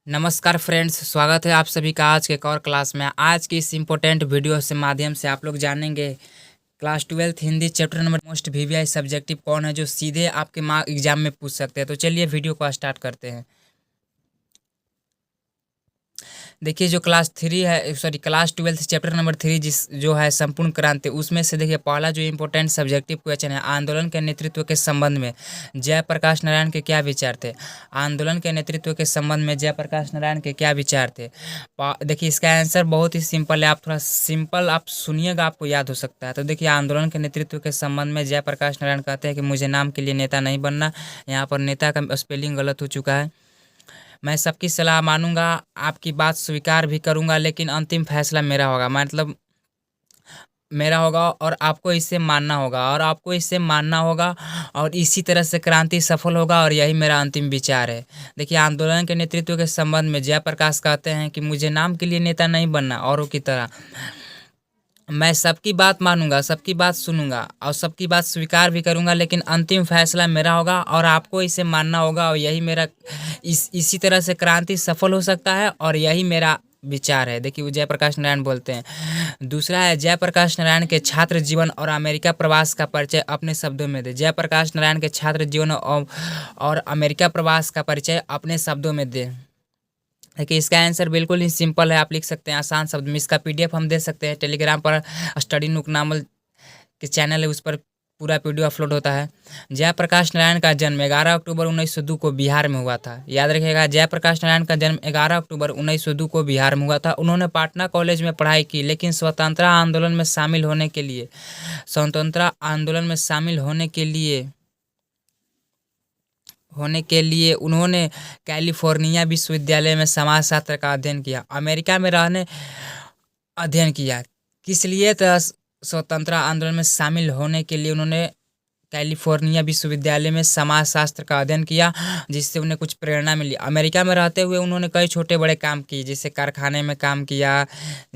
नमस्कार फ्रेंड्स, स्वागत है आप सभी का आज के एक और क्लास में। आज की इस इम्पोर्टेंट वीडियो से माध्यम से आप लोग जानेंगे class 12th Hindi chapter number most VVI subjective कौन है जो सीधे आपके मार्क एग्जाम में पूछ सकते हैं। तो चलिए वीडियो को स्टार्ट करते हैं। देखिए जो क्लास 3 है, sorry class 12th chapter number 3 जिस जो है संपूर्ण क्रांति, उसमें से देखिए पहला जो इम्पोर्टेंट सब्जेक्टिव क्वेश्चन है, आंदोलन के नेतृत्व के संबंध में जयप्रकाश नारायण के क्या विचार थे। आंदोलन के नेतृत्व के संबंध में जयप्रकाश नारायण के क्या विचार थे। देखिए इसका आंसर बहुत ही सिंपल है, आप थोड़ा सिंपल आप सुनिएगा आपको याद हो सकता है। तो देखिए आंदोलन के नेतृत्व के संबंध में जयप्रकाश नारायण कहते हैं कि मुझे नाम के लिए नेता नहीं बनना। यहाँ पर नेता का स्पेलिंग गलत हो चुका है। मैं सबकी सलाह मानूंगा, आपकी बात स्वीकार भी करूंगा, लेकिन अंतिम फैसला मेरा होगा। मतलब मेरा होगा और आपको इसे मानना होगा, और आपको इसे मानना होगा, और इसी तरह से क्रांति सफल होगा, और यही मेरा अंतिम विचार है। देखिए आंदोलन के नेतृत्व के संबंध में जयप्रकाश कहते हैं कि मुझे नाम के लिए नेता नहीं बनना, औरों की तरह मैं सबकी बात मानूंगा, सबकी बात सुनूंगा और सबकी बात स्वीकार भी करूंगा, लेकिन अंतिम फैसला मेरा होगा और आपको इसे मानना होगा, और यही मेरा इसी तरह से क्रांति सफल हो सकता है, और यही मेरा विचार है। देखिए वो जयप्रकाश नारायण बोलते हैं। दूसरा है जयप्रकाश नारायण के छात्र जीवन और अमेरिका प्रवास का परिचय अपने शब्दों में दे। जयप्रकाश नारायण के छात्र जीवन और अमेरिका प्रवास का परिचय अपने शब्दों में दे। देखिए इसका आंसर बिल्कुल ही सिंपल है, आप लिख सकते हैं आसान शब्द में। इसका पीडीएफ हम दे सकते हैं टेलीग्राम पर, स्टडी नुक नामल के चैनल है, उस पर पूरा वीडियो अपलोड होता है। जयप्रकाश नारायण का जन्म 11 अक्टूबर 1902 को बिहार में हुआ था। याद रखिएगा, जयप्रकाश नारायण का जन्म 11 अक्टूबर 1902 को बिहार में हुआ था। उन्होंने पाटना कॉलेज में पढ़ाई की, लेकिन स्वतंत्रता आंदोलन में शामिल होने के लिए उन्होंने कैलिफोर्निया विश्वविद्यालय में समाजशास्त्र का अध्ययन किया। अमेरिका में रहने अध्ययन किया किस लिए? तो स्वतंत्रता आंदोलन में शामिल होने के लिए उन्होंने कैलिफोर्निया विश्वविद्यालय में समाजशास्त्र का अध्ययन किया, जिससे उन्हें कुछ प्रेरणा मिली। अमेरिका में रहते हुए उन्होंने कई छोटे बड़े काम किए, जैसे कारखाने में काम किया,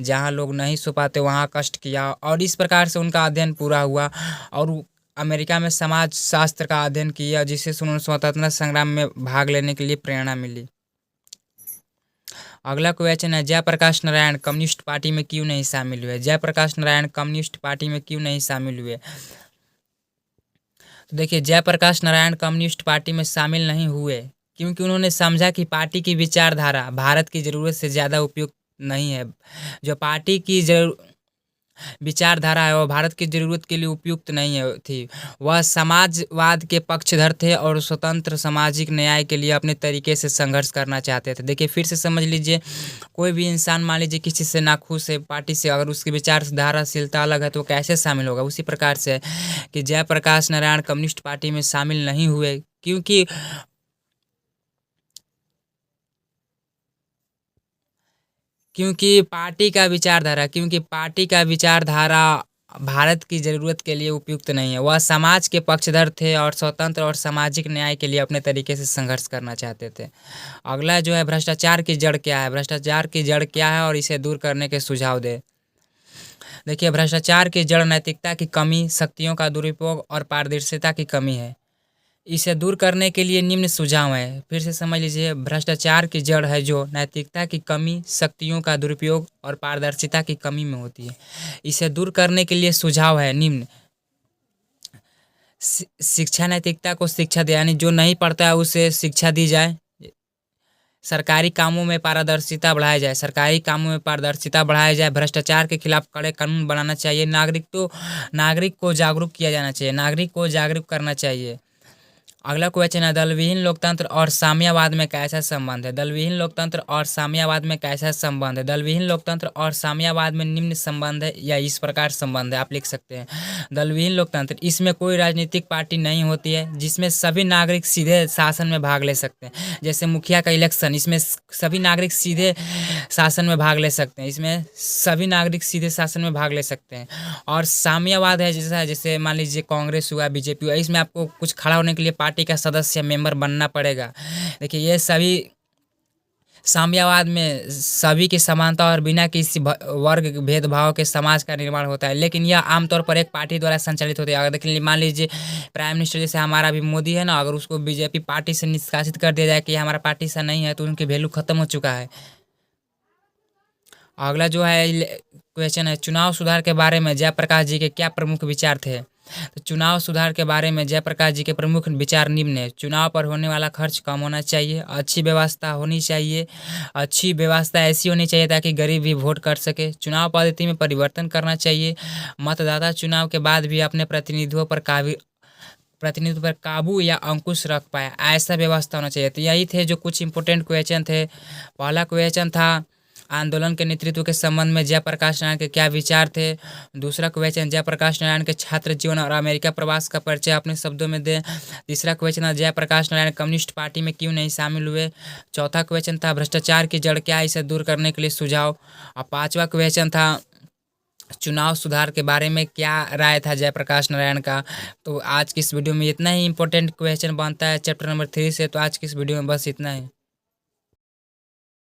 जहाँ लोग नहीं सो पाते वहाँ कष्ट किया, और इस प्रकार से उनका अध्ययन पूरा हुआ। और अमेरिका में समाज शास्त्र का अध्ययन किया, जिससे उन्होंने स्वतंत्रता संग्राम में भाग लेने के लिए प्रेरणा मिली। अगला क्वेश्चन है जयप्रकाश नारायण कम्युनिस्ट पार्टी में क्यों नहीं शामिल हुए। जयप्रकाश नारायण कम्युनिस्ट पार्टी में क्यों नहीं शामिल हुए? तो देखिए जयप्रकाश नारायण कम्युनिस्ट पार्टी में शामिल नहीं हुए क्योंकि उन्होंने समझा कि पार्टी की विचारधारा भारत की ज़रूरत से ज़्यादा उपयुक्त नहीं है। जो पार्टी की विचारधारा है वह भारत की ज़रूरत के लिए उपयुक्त नहीं है थी। वह समाजवाद के पक्षधर थे और स्वतंत्र सामाजिक न्याय के लिए अपने तरीके से संघर्ष करना चाहते थे। देखिए फिर से समझ लीजिए, कोई भी इंसान मान लीजिए किसी से नाखुश है पार्टी से, अगर उसकी विचारधाराशीलता अलग है तो कैसे शामिल होगा। उसी प्रकार से कि जयप्रकाश नारायण कम्युनिस्ट पार्टी में शामिल नहीं हुए क्योंकि पार्टी का विचारधारा भारत की ज़रूरत के लिए उपयुक्त नहीं है। वह समाज के पक्षधर थे और स्वतंत्र और सामाजिक न्याय के लिए अपने तरीके से संघर्ष करना चाहते थे। अगला जो है भ्रष्टाचार की जड़ क्या है। भ्रष्टाचार की जड़ क्या है और इसे दूर करने के सुझाव दे। देखिए भ्रष्टाचार की जड़ नैतिकता की कमी, शक्तियों का दुरुपयोग और पारदर्शिता की कमी है। इसे दूर करने के लिए निम्न सुझाव है। फिर से समझ लीजिए, भ्रष्टाचार की जड़ है जो नैतिकता की कमी, शक्तियों का दुरुपयोग और पारदर्शिता की कमी में होती है। इसे दूर करने के लिए सुझाव है निम्न। शिक्षा नैतिकता को शिक्षा दे, यानी जो नहीं पढ़ता है उसे शिक्षा दी जाए। सरकारी कामों में पारदर्शिता बढ़ाया जाए। भ्रष्टाचार के खिलाफ कड़े कानून बनाना चाहिए। नागरिक को जागरूक किया जाना चाहिए, नागरिक को जागरूक करना चाहिए। अगला क्वेश्चन है दलविहीन लोकतंत्र और साम्यवाद में कैसा संबंध है। दलविहीन लोकतंत्र और साम्यवाद में कैसा संबंध है। दलविहीन लोकतंत्र और साम्यवाद में निम्न संबंध है या इस प्रकार संबंध है, आप लिख सकते हैं। दलविहीन लोकतंत्र, इसमें कोई राजनीतिक पार्टी नहीं होती है, जिसमें सभी नागरिक सीधे शासन में भाग ले सकते हैं। जैसे मुखिया का इलेक्शन, इसमें सभी नागरिक सीधे शासन में भाग ले सकते हैं। और साम्यवाद है जैसे मान लीजिए कांग्रेस हुआ, बीजेपी हुआ, इसमें आपको कुछ खड़ा होने के लिए पार्टी का सदस्य मेंबर बनना पड़ेगा। देखिए ये साम्यवाद में सभी की समानता और बिना किसी वर्ग भेदभाव के समाज का निर्माण होता है, लेकिन यह आमतौर पर एक पार्टी द्वारा संचालित होती है। अगर देखिए मान लीजिए प्राइम मिनिस्टर जैसे हमारा अभी मोदी है ना, अगर उसको बीजेपी पार्टी से निष्कासित कर दिया जाए कि हमारा पार्टी से नहीं है, तो उनकी वैल्यू खत्म हो चुका है। अगला जो है क्वेश्चन है, चुनाव सुधार के बारे में जयप्रकाश जी के क्या प्रमुख विचार थे? तो चुनाव सुधार के बारे में जयप्रकाश जी के प्रमुख विचार निम्न है। चुनाव पर होने वाला खर्च कम होना चाहिए, अच्छी व्यवस्था होनी चाहिए, अच्छी व्यवस्था ऐसी होनी चाहिए ताकि गरीब भी वोट कर सके, चुनाव पद्धति में परिवर्तन करना चाहिए, मतदाता चुनाव के बाद भी अपने प्रतिनिधित्व पर काबू या अंकुश रख पाए, ऐसा व्यवस्था होना चाहिए। तो यही थे जो कुछ इंपॉर्टेंट क्वेश्चन थे। पहला क्वेश्चन था आंदोलन के नेतृत्व के संबंध में जयप्रकाश नारायण के क्या विचार थे। दूसरा क्वेश्चन जयप्रकाश नारायण के छात्र जीवन और अमेरिका प्रवास का परिचय अपने शब्दों में दें। तीसरा क्वेश्चन था जयप्रकाश नारायण कम्युनिस्ट पार्टी में क्यों नहीं शामिल हुए। चौथा क्वेश्चन था भ्रष्टाचार की जड़ क्या है, इसे दूर करने के लिए सुझाव। और पांचवा क्वेश्चन था चुनाव सुधार के बारे में क्या राय था जयप्रकाश नारायण का। तो आज की इस वीडियो में इतना ही इंपॉर्टेंट क्वेश्चन बनता है चैप्टर नंबर 3 से। तो आज की इस वीडियो में बस इतना ही।